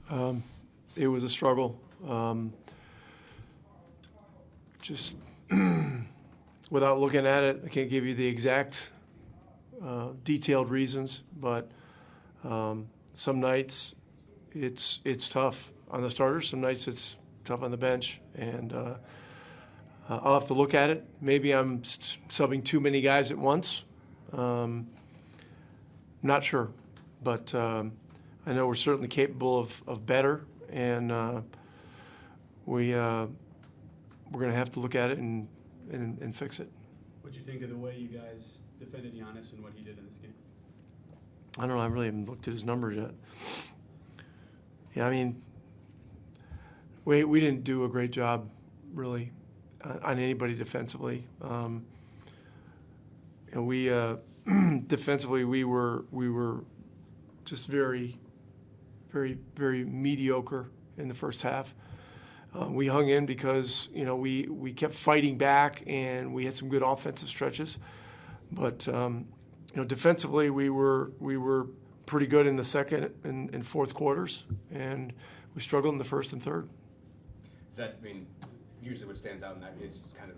It was a struggle. Just without looking at it, I can't give you the exact detailed reasons, but some nights it's tough on the starters. Some nights it's tough on the bench, and I'll have to look at it. Maybe I'm subbing too many guys at once. Not sure, but I know we're certainly capable of better, and we're going to have to look at it and fix it. What do you think of the way you guys defended Giannis and what he did in this game? I don't know. I really haven't looked at his numbers yet. Yeah, I mean, we didn't do a great job, really, on anybody defensively. And we defensively we were just very, very, very mediocre in the first half. We hung in because we kept fighting back, and we had some good offensive stretches, but defensively we were pretty good in the second and fourth quarters, and we struggled in the first and third. Does that mean usually what stands out in that is kind of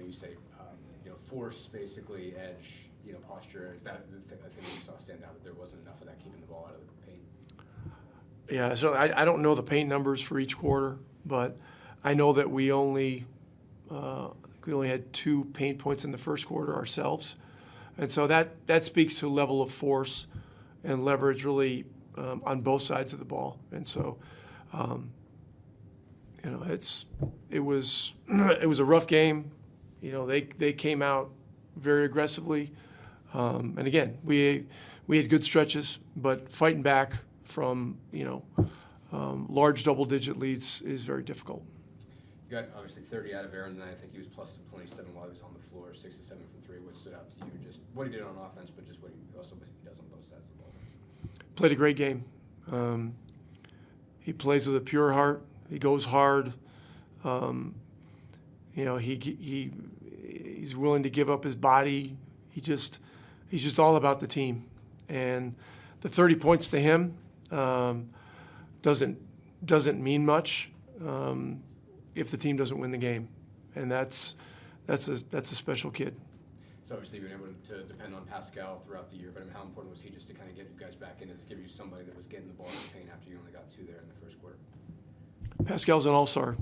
you say force, basically edge, posture? Is that the thing you saw stand out, that there wasn't enough of that keeping the ball out of the paint? Yeah, so I don't know the paint numbers for each quarter, but I know that we only had 2 paint points in the first quarter ourselves, and so that speaks to a level of force and leverage really on both sides of the ball. And so it was a rough game. They came out very aggressively, and again we had good stretches, but fighting back from large double-digit leads is very difficult. You got obviously 30 out of Aaron tonight. I think he was plus 27 while he was on the floor, 6 to 7 from 3. What stood out to you? Just what he did on offense, but just what he does on both sides of the ball. Played a great game. He plays with a pure heart. He goes hard. He's willing to give up his body. He's just all about the team, and the 30 points to him doesn't mean much if the team doesn't win the game, and that's a special kid. So obviously you've been able to depend on Pascal throughout the year, but how important was he just to kind of get you guys back in and give you somebody that was getting the ball in the paint after you only got 2 there in the first quarter? Pascal's an all-star.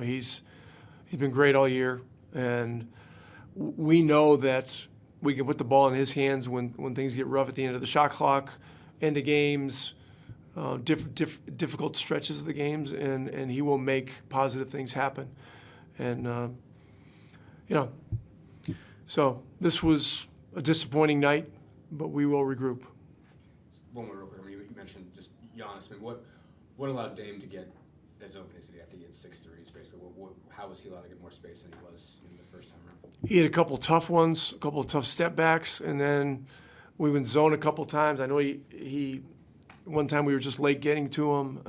He's been great all year, and we know that we can put the ball in his hands when things get rough at the end of the shot clock, end of games, difficult stretches of the games, and he will make positive things happen. And so this was a disappointing night, but we will regroup. One more real quick. You mentioned just Giannis. What allowed Dame to get as open as he did? I think he had 6 threes, basically. How was he allowed to get more space than he was in the first time around? He had a couple tough ones, a couple of tough step backs, and then we went zone a couple times. I know he one time we were just late getting to him,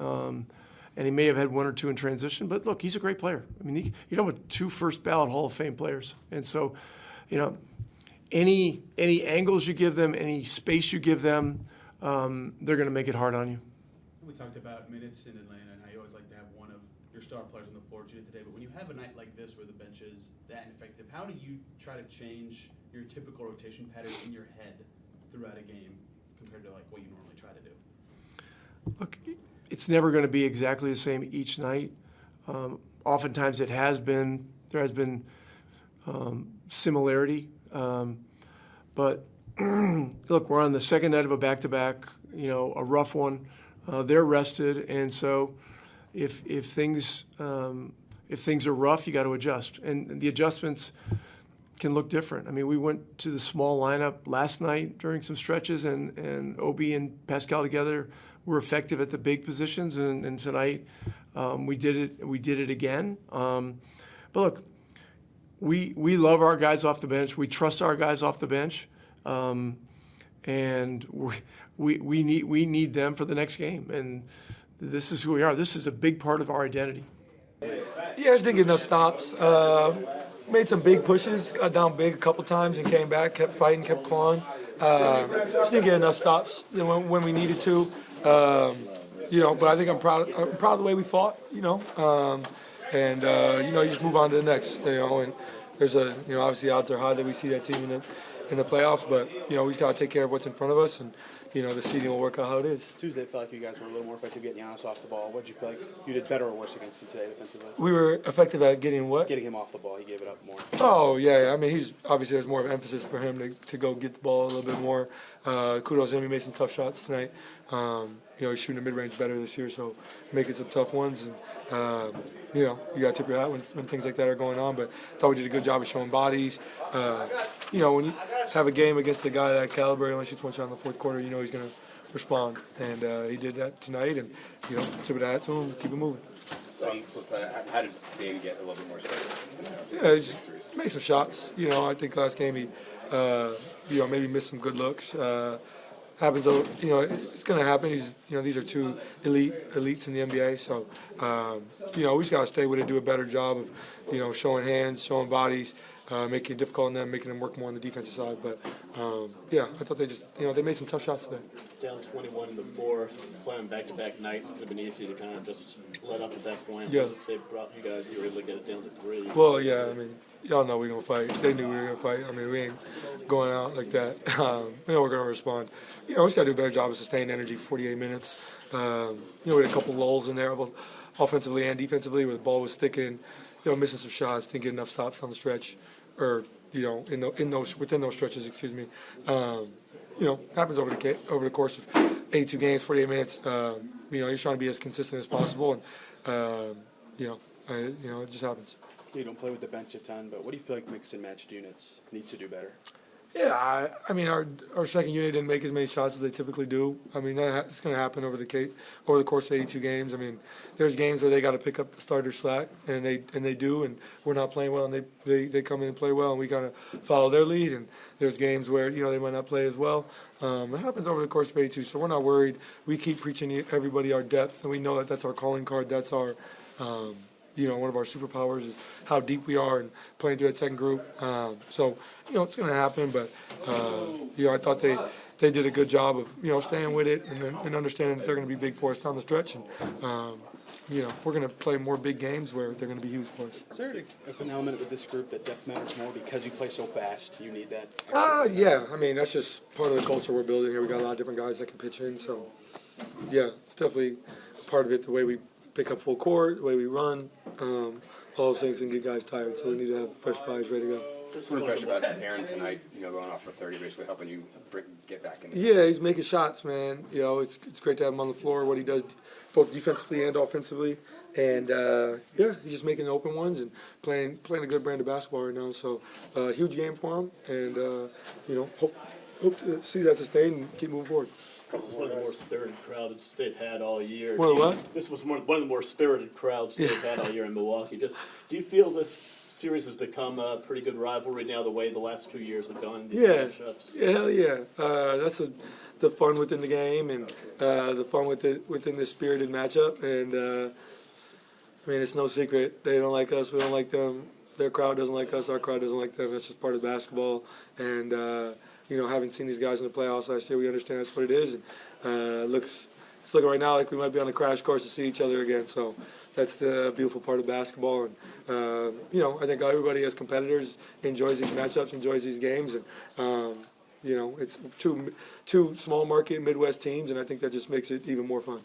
and he may have had 1 or 2 in transition. But look, he's a great player. I mean, you're talking about 2 first-ballot Hall of Fame players, and so any angles you give them, any space you give them, they're going to make it hard on you. We talked about minutes in Atlanta and how you always like to have one of your star players on the floor, which you did today. But when you have a night like this where the bench is that ineffective, how do you try to change your typical rotation pattern in your head throughout a game compared to what you normally try to do? Look, it's never going to be exactly the same each night. Oftentimes there has been similarity. But look, we're on the second night of a back-to-back, a rough one. They're rested, and so if things are rough, you got to adjust, and the adjustments can look different. I mean, we went to the small lineup last night during some stretches, and Obi and Pascal together were effective at the big positions, and tonight we did it again. But look, we love our guys off the bench. We trust our guys off the bench, and we need them for the next game. And this is who we are. This is a big part of our identity. Yeah, just didn't get enough stops. Made some big pushes, got down big a couple times and came back, kept fighting, kept clawing. Just didn't get enough stops when we needed to. But I think I'm proud of the way we fought, you just move on to the next, and there's obviously odds are high that we see that team in the playoffs, but, we just got to take care of what's in front of us, and, the seeding will work out how it is. Tuesday, I felt like you guys were a little more effective getting Giannis off the ball. What did you feel like you did better or worse against him today defensively? We were effective at getting what? Getting him off the ball. He gave it up more. Oh, yeah. I mean, he's obviously there's more of an emphasis for him to go get the ball a little bit more. Kudos to him. He made some tough shots tonight. He's shooting the mid-range better this year, so making some tough ones. And, you got to tip your hat when things like that are going on. But I thought we did a good job of showing bodies. When you have a game against a guy that caliber, he only shoots one shot in the fourth quarter, he's going to respond. And he did that tonight. And, tip your hat to him, keep it moving. On the flip side, how did Dame get a little bit more space? Yeah, he just made some shots. I think last game he, maybe missed some good looks. Happens, it's going to happen. These are two elites in the NBA. So, we just got to stay with it, do a better job of, showing hands, showing bodies, making it difficult on them, making them work more on the defensive side. But, I thought they just, they made some tough shots today. Down 21 in the fourth, playing back-to-back nights, could have been easy to kind of just let up at that point. Yeah. Once it brought you guys, you were able to get it down to 3. Well, yeah, I mean, y'all know we're going to fight. They knew we were going to fight. I mean, we ain't going out like that. We're going to respond. We just got to do a better job of sustaining energy for 48 minutes. We had a couple lulls in there, both offensively and defensively, where the ball was sticking, missing some shots, didn't get enough stops on the stretch, or, within those stretches, excuse me. Happens over the course of 82 games, 48 minutes. You're trying to be as consistent as possible, and, it just happens. You don't play with the bench a ton, but what do you feel like mixed and matched units need to do better? Yeah, I mean, our second unit didn't make as many shots as they typically do. I mean, it's going to happen over the course of 82 games. I mean, there's games where they got to pick up the starter slack, and they do, and we're not playing well, and they come in and play well, and we kind of follow their lead. And there's games where they might not play as well. It happens over the course of 82, so we're not worried. We keep preaching to everybody our depth, and we know that that's our calling card. That's our one of our superpowers is how deep we are and playing through that second group. It's going to happen, but, I thought they did a good job of, staying with it and understanding that they're going to be big for us down the stretch. And, we're going to play more big games where they're going to be huge for us. Is there an element with this group that depth matters more because you play so fast? You need that? Yeah. I mean, that's just part of the culture we're building here. We got a lot of different guys that can pitch in. So, yeah, it's definitely part of it, the way we pick up full court, the way we run, all those things can get guys tired, so we need to have fresh bodies ready to go. One question about Aaron tonight, going off for 30, basically helping you get back in. Yeah, he's making shots, man. It's great to have him on the floor, what he does both defensively and offensively. And, he's just making open ones and playing a good brand of basketball right now. So, huge game for him, and, hope to see that sustained and keep moving forward. This is one of the more spirited crowds they've had all year. What? This was one of the more spirited crowds they've had all year in Milwaukee. Do you feel this series has become a pretty good rivalry now, the way the last 2 years have gone? These matchups? Yeah, hell yeah. That's the fun within the game and the fun within the spirited matchup. And it's no secret they don't like us, we don't like them. Their crowd doesn't like us, our crowd doesn't like them. That's just part of basketball. And having seen these guys in the playoffs last year, we understand that's what it is. And it's looking right now like we might be on a crash course to see each other again. So that's the beautiful part of basketball. And I think everybody as competitors enjoys these matchups, enjoys these games, and it's two small market Midwest teams, and I think that just makes it even more fun.